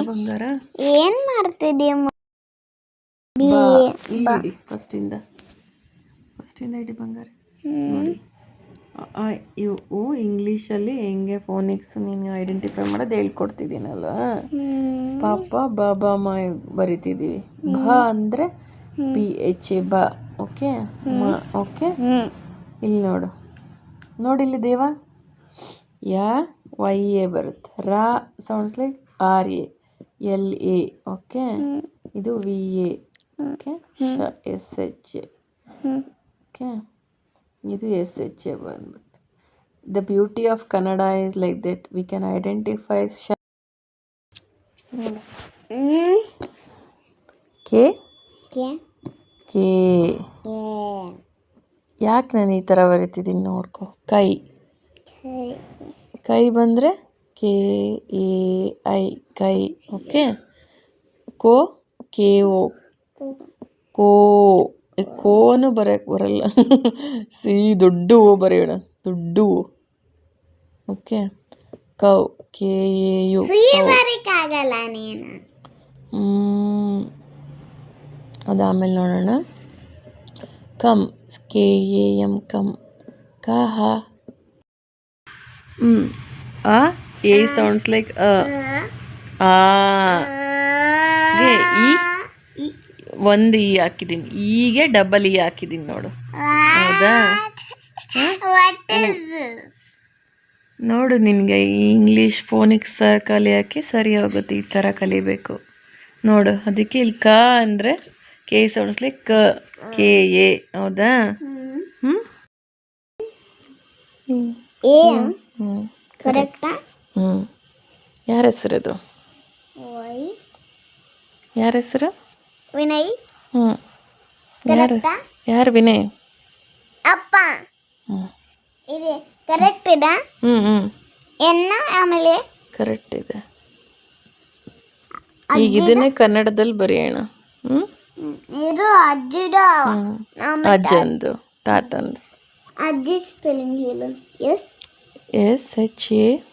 ಬಂಗಾರ ಏನ್ ಮಾಡ್ತಿದ್ಯಾ ಬಾ ಇಲ್ಲಿ ಇಡಿ ಫಸ್ಟಿಂದ ಇಡಿ ಬಂಗಾರ ನೋಡಿ ಇವು ಇಂಗ್ಲೀಷಲ್ಲಿ ಹೆಂಗೆ ಫೋನಿಕ್ಸ್ ನೀನು ಐಡೆಂಟಿಫೈ ಮಾಡೋದು ಹೇಳ್ಕೊಡ್ತಿದ್ದೀನಲ್ಲ ಪಾಪ ಬಾಬಾ ಮಾ ಬರಿತಿದ್ದೀವಿ ಭ ಅಂದರೆ PH ಬ ಓಕೆ ಓಕೆ ಇಲ್ಲಿ ನೋಡಿಲ್ಲಿ ದೇವ ಯಾ YA ಬರುತ್ತೆ ರಾ sounds like RA LA okay ಇದು VA ಓಕೆ SH ಓಕೆ ಇದು SH ಬಂದ್ಬಿಟ್ಟು the beauty of Kannada is like that we can identify ಕೆ ಕೆ ಯಾಕೆ ನಾನು ಈ ಥರ ಬರೀತಿದ್ದೀನಿ ನೋಡ್ಕೊ ಕೈ ಬಂದರೆ KAI ಕೈ ಓಕೆ KO ಕೋನು ಬರೆಯೋಕ್ಕೆ ಬರಲ್ಲ ದೊಡ್ಡ ಓ ಬರೆಯೋಣ ದೊಡ್ಡ ಓ ಓಕೆ ಕೌ KAU ಅದಾದಮೇಲೆ ನೋಡೋಣ ಕಮ್ KAM ಕಮ್ ಕಹ A sounds like ಈ ಒಂದು ಈ ಹಾಕಿದ್ದೀನಿ ಈಗೆ ಡಬಲ್ ಈ ಹಾಕಿದ್ದೀನಿ ನೋಡು ಹೌದಾ ನೋಡು ನಿನಗೆ ಇಂಗ್ಲೀಷ್ ಫೋನಿಕ್ಸ್ ಕಲಿಯೋಕ್ಕೆ ಸರಿ ಹೋಗುತ್ತೆ ಈ ಥರ ಕಲಿಬೇಕು ನೋಡು ಅದಕ್ಕೆ ಇಲ್ಲಿ ಕ ಅಂದರೆ ಕೆ ಸೌಂಡ್ಸ್ ಲೈಕ್ KA ಹೌದಾ ಕರೆಕ್ಟಾ ಯಾರ ಹೆಸರದು ಯಾರ ಹೆಸರು ವಿನಯ್ ಯಾರು ವಿನಯ್ ಅಪ್ಪ ಇದೆ ಕರೆಕ್ಟ್ ಇದೆ ಎನ್ನ ಆಮೇಲೆ ಕರೆಕ್ಟ್ ಇದೆ ಈಗ ಇದನ್ನೇ ಕನ್ನಡದಲ್ಲಿ ಬರೆಯೋಣ ಇದು ಅಜ್ಜಿದ ಅಜ್ಜಂದು ತಾತಂದು ಅಜ್ಜಿ ಸ್ಪೆಲ್ಲಿಂಗ್ ಹೇಳು SHAN